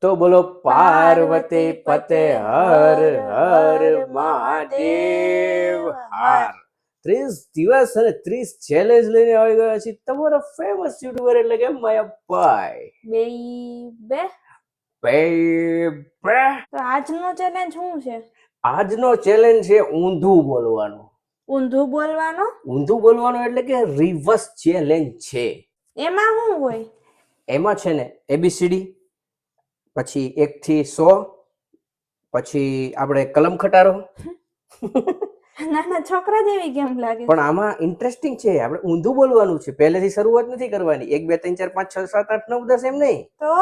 તો બોલો પાર્વતી પતે હર હર મહાદેવ હર. 30 દિવસ અને 30 ચેલેન્જ લઈને આવી ગયા છે તમારા ફેમસ યુટ્યુબર એટલે કે માયાભાઈ બે. તો આજનો ચેલેન્જ શું છે? આજનો ચેલેન્જ છે ઊંધું બોલવાનું. ઊંધું બોલવાનો? ઊંધું બોલવાનું એટલે કે રિવર્સ ચેલેન્જ છે. એમાં શું હોય? એમાં છે ને એબીસીડી, પછી 1 થી 100, પછી આપણે કલમ ખટારો. નાના છોકરા જેવી કેમ લાગે? પણ આમાં ઇન્ટરેસ્ટિંગ છે, આપણે ઊંધું બોલવાનું છે, પહેલેથી શરૂઆત નથી કરવાની 1 2 3 4 5 6 7 8 9 10 એમ નહીં. તો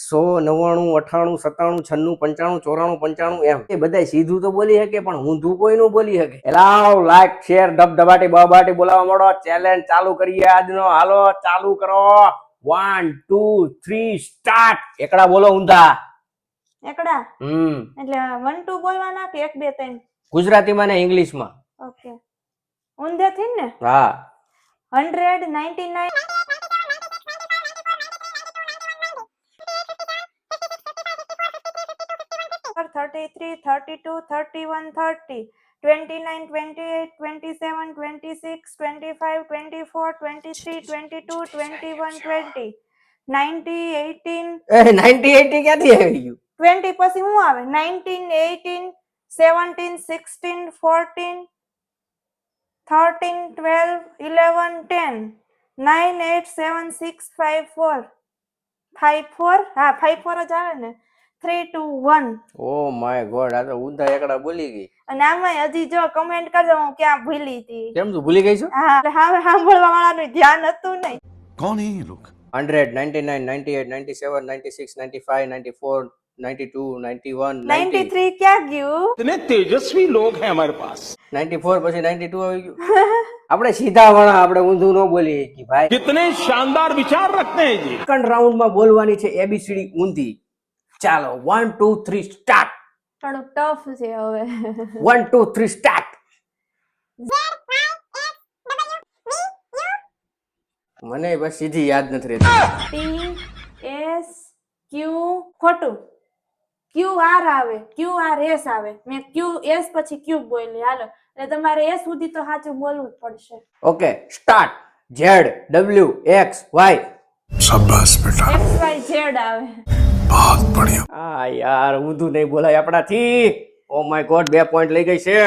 100 99 98 97 96 95 94 95 એમ એ બધા સીધું તો બોલી શકે પણ ઊંધું કોઈ નું બોલી શકે. લાવ લાઈક શેર ધબધબાટી બબાટી બોલાવા મળો. ચેલેન્જ ચાલુ કરીએ આજનો. હાલો ચાલુ કરો. 1 2 3 સ્ટાર્ટ. એકડા બોલો ઊંધા. એકડા એટલે 1 2 બોલવાના કે 1 2 3? ગુજરાતીમાં ને ઇંગ્લિશમાં. ઓકે, ઊંધે થી ને? હા. 199 33 32 31 30 29 28 27 26 25 24 23 22 21 20 90 18 90 80 ક્યાંથી આવી ગયું? 20 પછી શું આવે? 19 18 17 16 14 13 12 11 10 9 8 7 6 5 4 5 4 હા 5 4 જ આવે ને. 3 2 1. ઓ માય ગોડ, આ તો ઊંધા એકડા બોલી ગઈ. અને આમાં હજી જો કમેન્ટ કરજો હું ક્યાં ભૂલી હતી. કેમ તું ભૂલી ગઈ છો? હા એટલે હવે સાંભળવા વાળાનું ધ્યાન હતું નહીં. कौन है ये लोग? 100 99 98 97 96 95 94 92 91 90 93 ક્યાં ગયું? इतने तेजस्वी लोग हैं हमारे पास. 94 પછી 92 આવી ગયું. આપણે સીધા વણા, આપણે ઊંધું ન બોલીએ કે ભાઈ. कितने शानदार विचार रखते हैं जी. સેકન્ડ રાઉન્ડમાં બોલવાની છે એબીસીડી ઊંધી. ચાલો 1 2 3 સ્ટાર્ટ. થોડુંક ટફ છે હવે. 1 2 3 સ્ટાર્ટ. મને બસ સીધી યાદ નથી રહેતી. P S Q ખોટું. QR આવે, QRS આવે. મેં QS પછી Q બોલી. હાલો એટલે તમારે S સુધી તો સાચું બોલવું જ પડશે. Okay start. Z W X Y. शाबाश बेटा, XYZ આવે. बहुत बढ़िया. આ યાર ઊંધું નહીં બોલાય આપણાથી. ઓ માય ગોડ, 2 પોઈન્ટ લઈ ગઈ છે.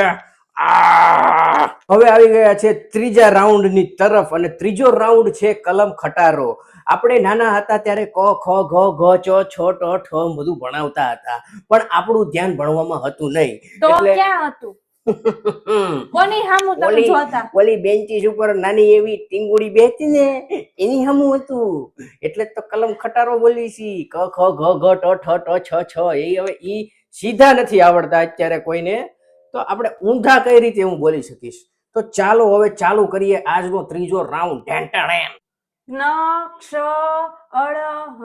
હવે આવી ગયા છે ત્રીજા રાઉન્ડ ની તરફ અને ત્રીજો રાઉન્ડ છે કલમ ખટારો. આપણે નાના હતા ત્યારે ક ખ ગ ઘ ચ છ ટ ઠ બધું ભણાવતા હતા પણ આપણું ધ્યાન ભણવામાં હતું નહીં. તો ક્યાં હતું? કોની સામું તમે જોતા? ઓલી બેન્ચીસ ઉપર નાની એવી ટીંગુડી બેસતી ને એની સામું હતું. એટલે જ તો કલમ ખટારો બોલી છી. ક ખ ગ ઘ ટ ઠ ટ છ છ એ હવે ઈ સીધા નથી આવડતા અત્યારે કોઈને. તો આપણે ઊંધા કઈ રીતે હું બોલી શકીશ? તો ચાલો હવે ચાલુ કરીએ આજનો ત્રીજો રાઉન્ડ. ઢેંટાણેમ. ન ક્ષ અળ હ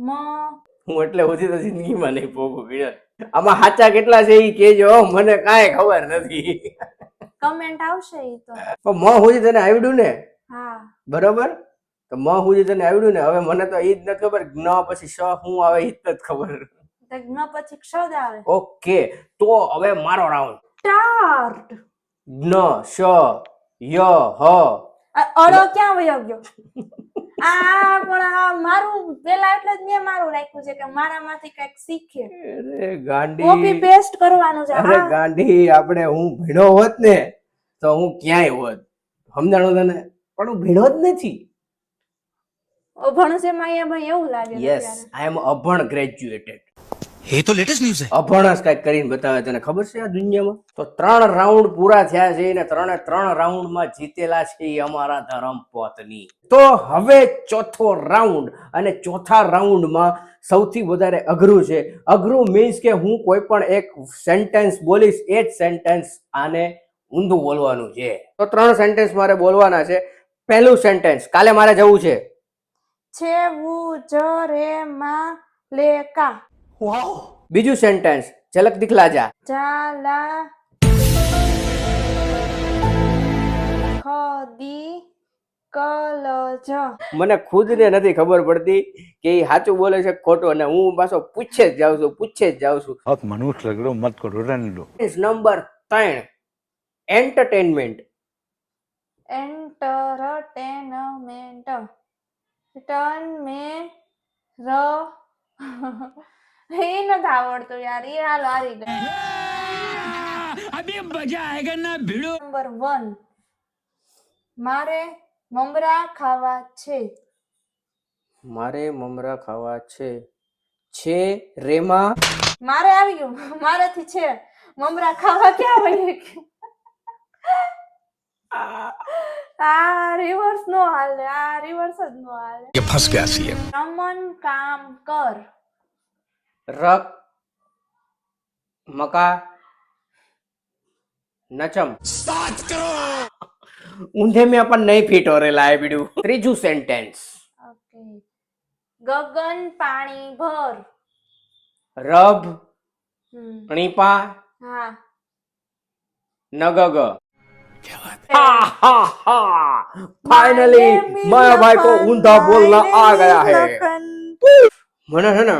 મ. હું એટલે સુધી તો જિંદગીમાં નહીં પોગું ગયો. આમાં સાચા કેટલા છે ઈ કેજો, મને કાંઈ ખબર નથી. કમેન્ટ આવશે ઈ તો. પણ મ સુધી તને આવડ્યું ને? હા બરોબર. તો મ સુધી તને આવડ્યું ને? હવે મને તો ઈ જ નથી ખબર ન પછી શ શું આવે ઈ જ નથી ખબર. તો ન પછી ક્ષ જ આવે. ઓકે તો હવે મારો રાઉન્ડ. સ્ટાર્ટ. ન શ ય હ. અળો ક્યાં વયો ગયો? આ પણ આ મારું પેલા એટલે જ મેં મારું રાખ્યું છે કે મારામાંથી કઈક શીખે. અરે ગાંડી, કોપી પેસ્ટ કરવાનું છે. અરે ગાંડી, આપણે હું ભીડો હોત ને તો હું ક્યાંય હોત. સમજાણું તને? પણ હું ભીડો જ નથી. અભણ છે માયાભાઈ એવું લાગે છે યસ, ત્યારે. આઈ એમ અભણ ગ્રેજ્યુએટેડ. ये तो लेटेस्ट न्यूज है. અભણ જ કઈક કરીને બતાવે. તને ખબર છે આ દુનિયામાં? તો 3 રાઉન્ડ પૂરા થયા છે અને 3 રાઉન્ડમાં જીતેલા છે ઈ અમારા ધરમપત્ની. તો હવે ચોથો રાઉન્ડ અને ચોથા રાઉન્ડમાં સૌથી વધારે અઘરું છે. અઘરું મીન્સ કે હું કોઈ પણ એક સેન્ટેન્સ બોલીશ, એ જ સેન્ટેન્સ આને ઊંધું બોલવાનું છે. તો 3 સેન્ટેન્સ મારે બોલવાના છે. પહેલું સેન્ટેન્સ, કાલે મારે જવું છે. છે વુ જ રે માં લે કા. वाओ. બીજું સેન્ટેન્સ, ઝલક દિખલા જા. ચાલા ખ દી કલજ. મને ખુદને નથી ખબર પડતી કે એ સાચું બોલે છે કે ખોટું, અને હું પાછો પૂછે જ જાઉં છું. बहुत मनुष्य लग रहे हो, मत करो, रहने दो. Number 3, entertainment. એન્ટરટેનમેન્ટ. ટર્ન મે ર એ નથી આવડતું યાર. એ હાલ હારી ગઈ. अभी मजा आएगा ना भिड़ो. નંબર 1, મારે મમરા ખાવા છે. મારે મમરા ખાવા છે રેમા. મારે આવી ગયું. મારાથી છે મમરા ખાવા ક્યાં વહી ગયું? આ રિવર્સ નો હાલે. આ રિવર્સ જ નો હાલે. ये फंस गया सीएम. રમન કામ કર. રક મકા નચમ. ઊંધે મેં પણ નહીં ફિટ ઓરેલા આ બીડું. ત્રીજું સેન્ટેન્સ. ઓકે. ગગન પાણી ભર. રબ હમ. ણીપા હા. નગગ. फाइनली माया भाई को ऊंधा बोलना आ गया है. મને છે ને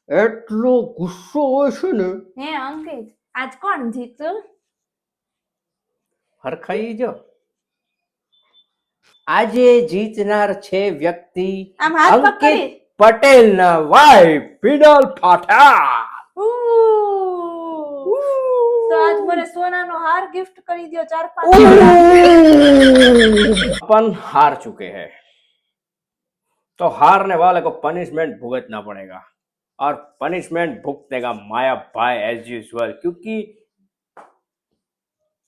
એટલો ગુસ્સો હોય છે ને. હે અંકિત, આજ કોણ જીતું? હરખાઈ જો. આજે જીતનાર છે વ્યક્તિ આમ હાથ અંકિત પકડી. પટેલ ના વાઇફ પિનલ પાઠા. તો આજ મને સોનાનો હાર ગિફ્ટ કરી દો 4-5. अपन हार चुके हैं तो हारने वाले को पनिशमेंट भुगतना पड़ेगा, और पनिशमेंट भुगतेगा माया भाई एज यूजुअल, क्योंकि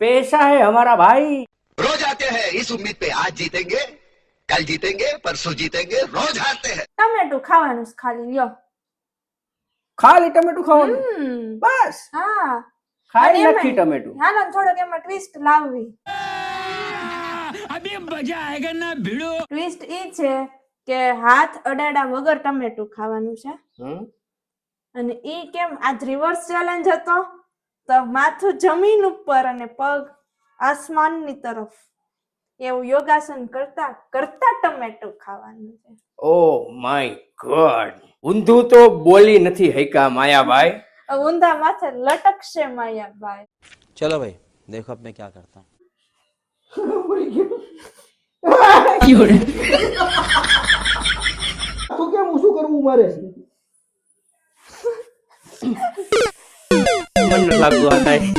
पेशा है हमारा भाई. रोज आते हैं इस उम्मीद पे आज जीतेंगे, कल जीतेंगे, परसों जीतेंगे, रोज हारते हैं. ટમેટું ખાવાનું છે ખાલી લ્યો. ખાલી ટમેટું ખાવાનું હમ. બસ. હા. ખાલી અને નથી એમાં- ટમેટું. હાલો ને થોડોક એમાં ટ્વિસ્ટ લાવવી. अभी मजा आएगा ना भिड़ो. ટ્વિસ્ટ એ છે કે હાથ અડાડા વગર ટમેટું ખાવાનું છે. હમ? અને ઈ કેમ આજ રિવર્સ ચેલેન્જ હતો તો માથું જમીન ઉપર અને પગ આસમાનની તરફ, એવું યોગાસન કરતા કરતા ટમેટું ખાવાનું છે. ઓ માય ગોડ, ઊંધું તો બોલી નથી હૈકા માયાભાઈ. ઊંધા માથે લટકશે માયાભાઈ. चलो भाई देखो अब मैं क्या करता हूँ. તો કેમ શું કરવું મારે? મન નથી લાગતું આ કાંઈ.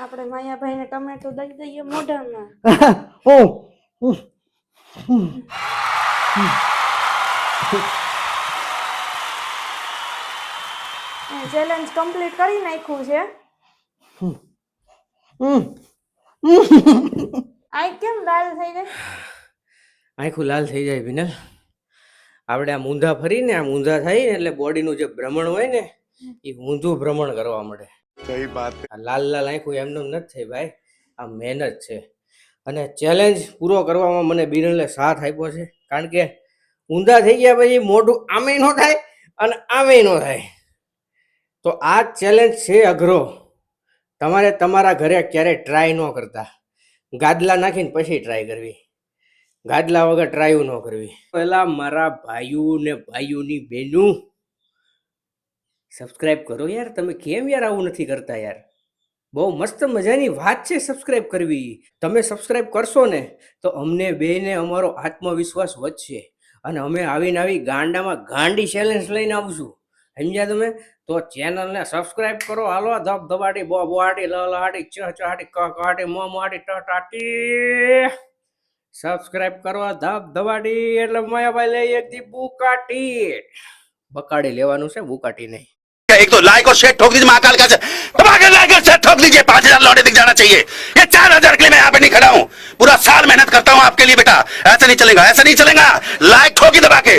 આપણે માયાભાઈને ટમેટું દઈ દઈએ મોઢામાં. ચેલેન્જ કમ્પ્લીટ કરી નાખ્યું છે. આ કેમ લાલ થઈ ગઈ? આંખું લાલ થઈ જાય વિનલ. આપણે આમ ઊંધા ફરીને આમ ઊંધા થાય ને એટલે બોડીનું જે ભ્રમણ હોય ને એ ઊંધું ભ્રમણ કરવા મળે. सही बात. આ લાલ લાલ આંખું એમનેમ નથી થઈ ભાઈ, આ મહેનત છે. અને ચેલેન્જ પૂરો કરવામાં મને બિરલને સાથ આપ્યો છે, કારણ કે ઊંધા થઈ ગયા પછી મોઢું આમે ન થાય અને આમે ન થાય. તો આ ચેલેન્જ છે અઘરો. તમારે તમારા ઘરે ક્યારેય ટ્રાય ન કરતા, ગાદલા નાખીને પછી ટ્રાય કરવી, ગાદલા વગર ટ્રાય ન કરવી. પહેલા મારા ભાઈઓ ને ભાઈઓની બહેનું સબસ્ક્રાઇબ કરો યાર. તમે કેમ યાર આવું નથી કરતા યાર? બહુ મસ્ત મજાની વાત છે સબસ્ક્રાઇબ કરવી. તમે સબસ્ક્રાઇબ કરશો ને તો અમને બેને અમારો આત્મવિશ્વાસ વધશે, અને અમે આવીને આવી ગાંડામાં ગાંડી ચેલેન્જ લઈને આવશું. સમજ્યા તમે? તો ચેનલને સબસ્ક્રાઇબ કરો. હાલો ધબ ધબાટી બો બોહાટી લ લહાટી ચ ચાટી ક કાટી મ માટી ટ ટાટી. સબસ્ક્રાઇબ કરો ધબ ધબાટી એટલે માયાભાઈ લઈ એક દી બુકાટી. બકાડી લેવાનું છે, બુકાટી નહીં. एक तो लाइक और शेयर ठोक दीजिए महाकाल का लाइक और शेयर ठोक दीजिए. 5000 लौटे दिख जाना चाहिए. ये 4000 के लिए मैं यहाँ पे नहीं खड़ा हूँ. पूरा साल मेहनत करता हूँ आपके लिए बेटा. ऐसा नहीं चलेगा, ऐसा नहीं चलेगा. लाइक ठोकी दबा के.